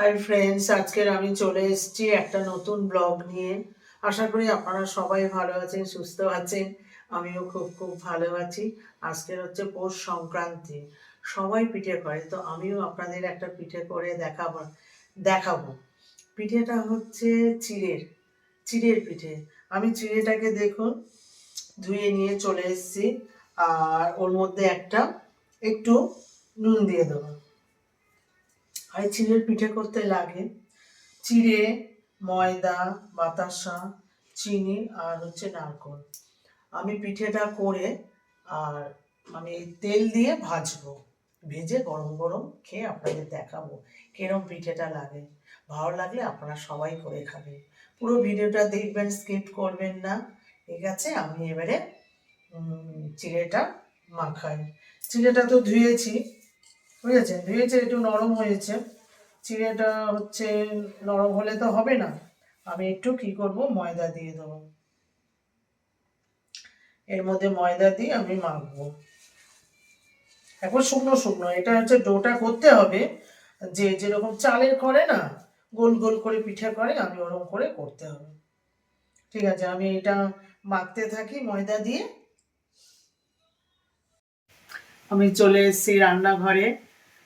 Hi friends, আজকের আমি চলে এসেছি একটা নতুন ব্লগ নিয়ে। আশা করি আপনারা সবাই ভালো আছেন, সুস্থ আছেন। আমিও খুব খুব ভালো আছি। আজকের হচ্ছে পৌষ সংক্রান্তি। সবাই পিঠে করে, তো আমিও আপনাদের একটা পিঠে করে দেখাবো। পিঠেটা হচ্ছে চিড়ের পিঠে। আমি চিড়েটাকে দেখুন ধুয়ে নিয়ে চলে এসেছি। আর ওর মধ্যে একটু নুন দিয়ে দেবো। আর চিড়ের পিঠে করতে লাগে চিড়ে, ময়দা, বাতাসা, চিনি আর হচ্ছে নারকেল। আমি পিঠেটা করে আর আমি তেল দিয়ে ভাজবো। ভেজে গরম গরম খেয়ে আপনাদের দেখাবো কিরম পিঠেটা লাগে। ভালো লাগলে আপনারা সবাই করে খাবেন। পুরো ভিডিওটা দেখবেন, স্কিপ করবেন না। ঠিক আছে, আমি এবারে চিড়েটা মাখাই। চিড়েটা তো ধুয়েছি, বুঝেছেন, ধুয়েছে, একটু নরম হয়েছে। চিড়েটা হচ্ছে নরম হলে তো হবে না, আমি একটু কি করব, ময়দা দিয়ে দেবো। এর মধ্যে ময়দা দিয়ে আমি মাখবো। এখন শুকনো শুকনো এটা হচ্ছে ডোটা করতে হবে, যে যেরকম চালের করে না, গোল গোল করে পিঠে করে, আমি ওরকম করে করতে হবে। ঠিক আছে, আমি এটা মাখতে থাকি ময়দা দিয়ে। আমি চলে এসেছি রান্নাঘরে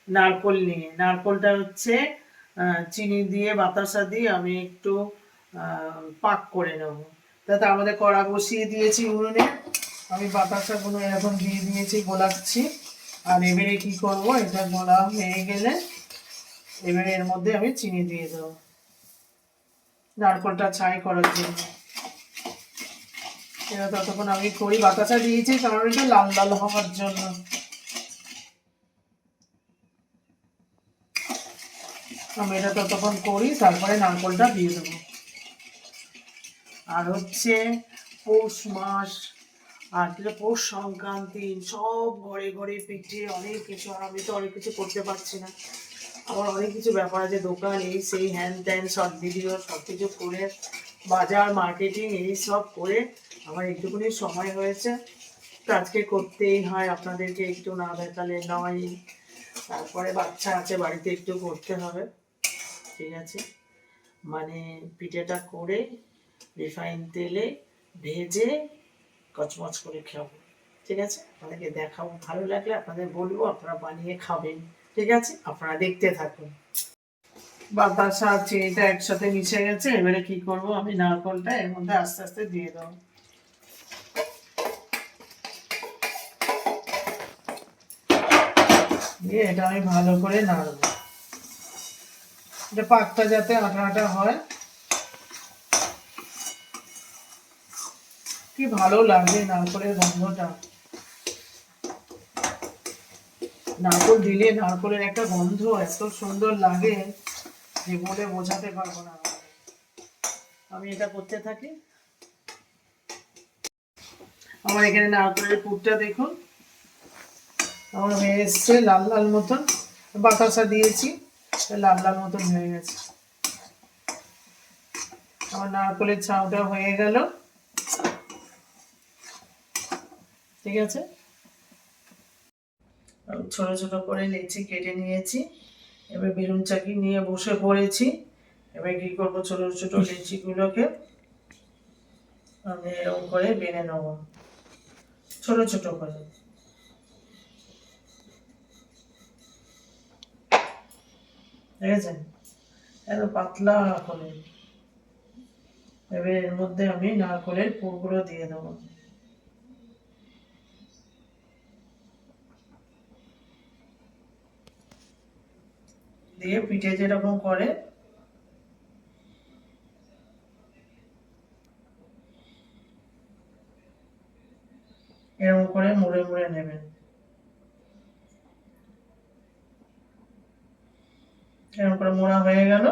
নারকোল নিয়ে। নারকোলটা হচ্ছে চিনি দিয়ে বাতাসা দিয়ে আমি একটু পাক করে নেব। তাতে আমাদের কড়া বসিয়ে দিয়েছি উনুনে, আমি বাতাসাগুলো এরকম দিয়ে দিয়েছি, গোলাচ্ছি। আর এবারে কি করব, এটা গোলা হয়ে গেলে এবারে এর মধ্যে আমি চিনি দিয়ে দেবো নারকোলটা ছাই করার জন্য। এটা ততক্ষণ আমি করি, বাতাসা দিয়েছি কারণ এটা লাল লাল হওয়ার জন্য। আমি এটা ততক্ষণ করি, তারপরে নারকোলটা দিয়ে দেবো। আর হচ্ছে পৌষ মাস, আর পৌষ সংক্রান্তি, সব ঘরে ঘরে পিঠে অনেক কিছু। আর আমি তো অনেক কিছু করতে পারছি না, আমার অনেক কিছু ব্যাপার আছে, দোকান এই সেই হ্যান ত্যান শর্ট ভিডিও সব কিছু করে, বাজার মার্কেটিং এই সব করে আমার একটুকুনি সময় হয়েছে। তো আজকে করতেই হয়, আপনাদেরকে একটু না দেখালে নয়। তারপরে বাচ্চা আছে বাড়িতে, একটু করতে হবে। ঠিক আছে, মানে পিঠেটা করে রিফাইন তেলে ভেজে কচমচ করে খাবো। ঠিক আছে, আপনাদেরকে দেখাবো, ভালো লাগলে আপনাদের বলবো, আপনারা বানিয়ে খাবেন। ঠিক আছে, আপনারা দেখতে থাকুন। বাতাসা আর চিনিটা একসাথে মিশে গেছে, এবারে কি করব, আমি নারকলটা এর মধ্যে আস্তে আস্তে দিয়ে দেবো। দিয়ে এটা আমি ভালো করে নাড়বো, এটা পাকটা যাতে আটা আটা হয়। কি ভালো লাগে নারকলের গন্ধটা, নারকল দিলে নারকলের একটা গন্ধ এত সুন্দর লাগে যে বলে বোঝাতে পারবো না। আমি এটা করতে থাকি। আমার এখানে নারকলের পুরটা দেখুন আমার হয়ে এসছে লাল লাল মতন, বাতাসা দিয়েছি, লাল লাল মতন হয়ে গেছে। আমার নারকলের ছাউটা হয়ে গেল। ঠিক আছে, ছোট ছোট করে লেচি কেটে নিয়েছি, এবার বেলুন চাকি নিয়ে বসে পড়েছি। এবার কি করবো, ছোট ছোট লেচিগুলোকে আমি এরকম করে বেনে নেব, ছোট ছোট করে। দেখেছেন, এত পাতলা করে। এবার এর মধ্যে আমি নারকলের পুরগুলো দিয়ে দেবো। দিয়ে পিঠে যেরকম করে এরকম করে মুড়ে মুড়ে নেবেন। এরকম করে মোড়া হয়ে গেল।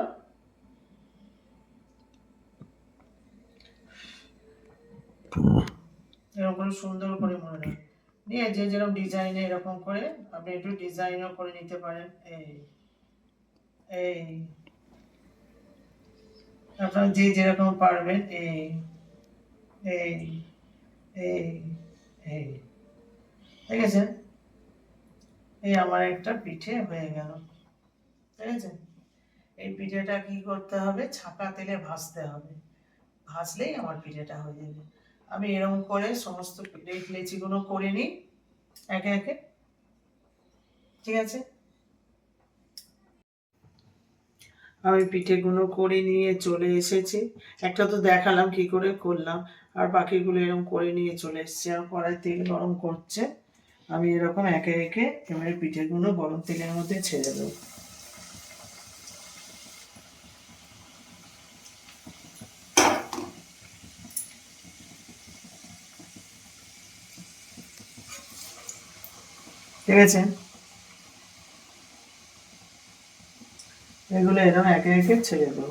এরকম করে সুন্দর করে মুড়ে নেবেন, নিয়ে যে যেরকম ডিজাইনে এরকম করে আপনি একটু ডিজাইনও করে নিতে পারেন। এই এই আপনারা যে যেরকম পারবেন। এই এই এই এই ঠিক আছে, এই আমার একটা পিঠে হয়ে গেল। ঠিক আছে, এই পিঠেটা কি করতে হবে, ছাঁকা তেলে ভাজতে হবে, ভাজলেই আমার পিঠেটা হয়ে যাবে। আমি এরকম করে সমস্ত লেচিগুলো করে নিই একে একে, ঠিক আছে। আমি পিঠেগুলো করে নিয়ে চলে এসেছি, একটা তো দেখালাম কি করে করলাম, আর বাকিগুলো এরকম করে নিয়ে চলে এসেছি। আর কড়াই তেল গরম করছে, আমি এরকম একে একে এবারে পিঠেগুলো গরম তেলের মধ্যে ছেড়ে দেবো। ঠিক আছে, এগুলো এরকম একে একে ছেড়ে দেবো,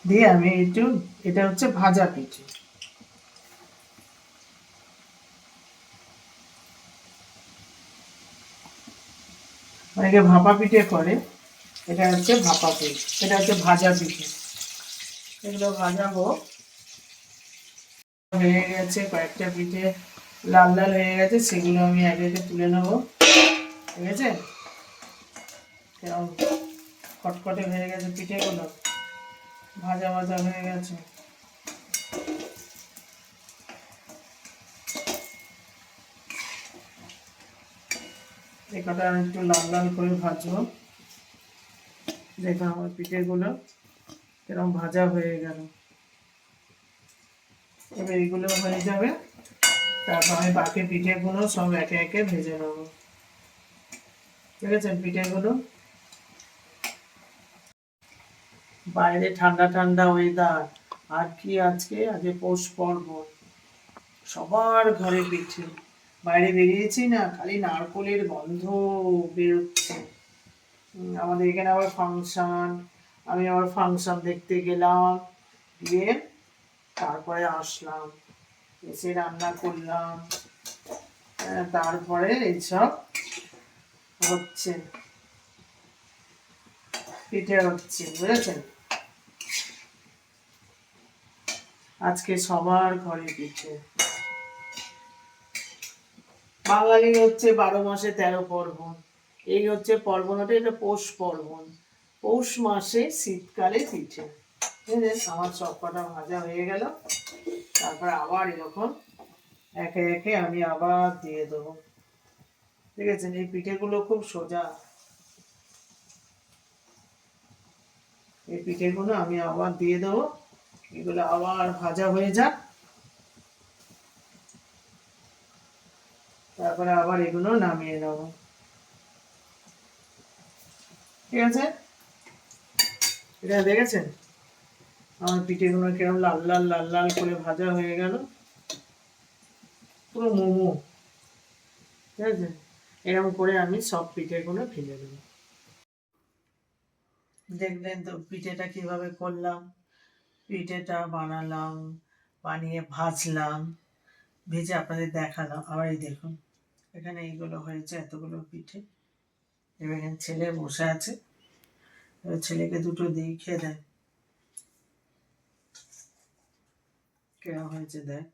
দিয়ে আমি একটু, এটা হচ্ছে ভাজা পিঠে, অনেকে ভাপা পিঠে করে, এটা হচ্ছে ভাপা পিঠে, এটা হচ্ছে ভাজা পিঠে। এগুলো ভাজা হোক, হয়ে গেছে কয়েকটা পিঠে লাল লাল হয়ে গেছে, সেগুলো আমি একে একে তুলে নেবো। ঠিক আছে, কেমন খটখটে হয়ে গেছে পিঠেগুলো, ভাজা ভাজা হয়ে গেছে। এই কটা আমি একটু লাল লাল করে ভাজবো। দেখো আমার পিঠেগুলো এরকম ভাজা হয়ে গেল, এবার এগুলো হয়ে যাবে, তারপর আমি বাকি পিঠেগুলো সব একে একে ভেজে নেবো। ঠিক আছে, পিঠেগুলো, বাইরে ঠান্ডা ঠান্ডা ওয়েদার, আর কি আজকে আজকে পৌষ পর্বণ, সবার ঘরে পিঠে, বাইরে বেরিয়েছি না খালি নারকোলের গন্ধ বেরোচ্ছে। আমাদের এখানে আবার ফাংশন, আমি আবার ফাংশন দেখতে গেলাম, গিয়ে তারপরে আসলাম, এসে রান্না করলাম, তারপরে এইসব হচ্ছে, পিঠে হচ্ছে, বুঝেছেন। আজকে সবার ঘরে পিঠে, বাঙালি হচ্ছে 12 মাসে 13 পার্বণ, এই হচ্ছে পার্বণ, এটা পৌষ পার্বণ, পৌষ মাসে শীতকালে পিঠে। বুঝলেন, আমার সব কটা ভাজা হয়ে গেল, তারপর আবার এরকম একে একে আমি আবার দিয়ে দেবো। ঠিক আছে, এই পিঠেগুলো খুব সোজা, এই পিঠেগুলো আমি আবার দিয়ে দেবো, এগুলো আবার ভাজা হয়ে যাক, তারপরে আবার এগুলো নামিয়ে নেবো। ঠিক আছে, এটা দেখেছেন আমার পিঠেগুলো কিরকম লাল লাল লাল লাল করে ভাজা হয়ে গেল, পুরো মোমো। ঠিক আছে, এরকম করে আমি সব পিঠেগুলো ভেজে দেবো। দেখলেন তো পিঠেটা কিভাবে করলাম, পিঠেটা বানালাম, বানিয়ে ভাজলাম, ভেজে আপনাদের দেখালাম। আবার এই দেখুন এখানে এইগুলো হয়েছে, এতগুলো পিঠে। এবার এখানে ছেলে বসে আছে, এবার ছেলেকে দুটো দিই, খেয়ে দেয় কেমন হয়েছে দেখ,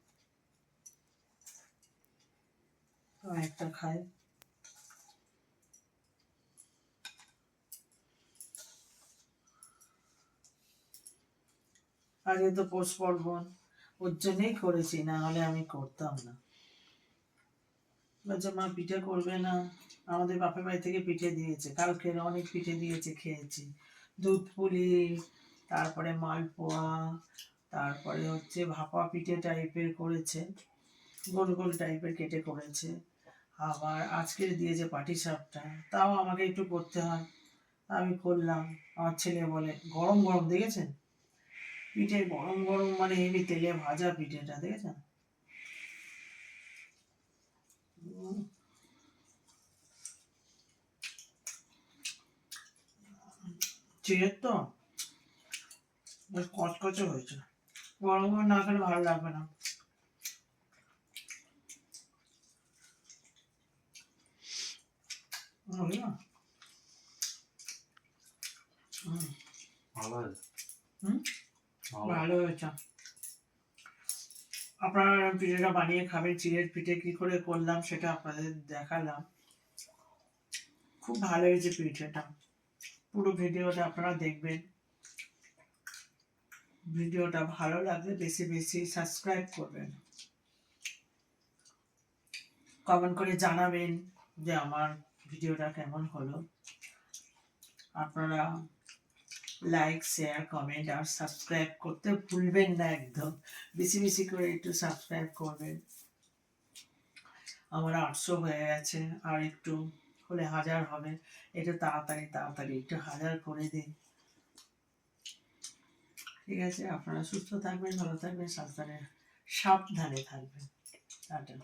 একটা খাই। আগে তো পৌষ পার্বণ, ওর জন্যই করেছি, না হলে আমি করতাম না। বলছে মা পিঠে করবে না, আমাদের বাপের বাড়ি থেকে পিঠে দিয়েছে, কালকে অনেক পিঠে দিয়েছে, খেয়েছি, দুধ পুলি, তারপরে মালপোয়া, তারপরে হচ্ছে ভাপা পিঠে টাইপের করেছে, গোল গোল টাইপের কেটে করেছে, আবার আজকের দিয়েছে পাটিসাপটা, তাও আমাকে একটু করতে হয়, আমি করলাম। আমার ছেলে বলে গরম গরম, দেখেছেন পিঠে গরম গরম, মানে এমনি তেলে ভাজা পিঠেটা দেখেছেন, চিড়ের তো বেশ কচকচে হয়েছে, গরম গরম না খেলে ভালো লাগবে না। বুঝলি না? ভালো হয়েছে, ভালো হয়েছে। আপনারা পিঠেটা বানিয়ে খাবেন, চিড়ের পিঠে কি করে করলাম সেটা আপনাদের দেখালাম, খুব ভালো হয়েছে পিঠেটা। পুরো ভিডিওটা আপনারা দেখবেন। ভিডিওটা ভালো লাগলে বেশি বেশি সাবস্ক্রাইব করবেন, কমেন্ট করে জানাবেন যে আমার ভিডিওটা কেমন হলো। আপনারা লাইক, শেয়ার, কমেন্ট আর সাবস্ক্রাইব করতে ভুলবেন না একদম। বেশি বেশি করে একটু সাবস্ক্রাইব করবেন। আমার 800 হয়ে গেছে, আর একটু হলে 1000 হবে। একটু তাড়াতাড়ি তাড়াতাড়ি একটু 1000 করে দিন। ঠিক আছে, আপনারা সুস্থ থাকবেন, ভালো থাকবেন, সাবধানে থাকবেন। টাটা।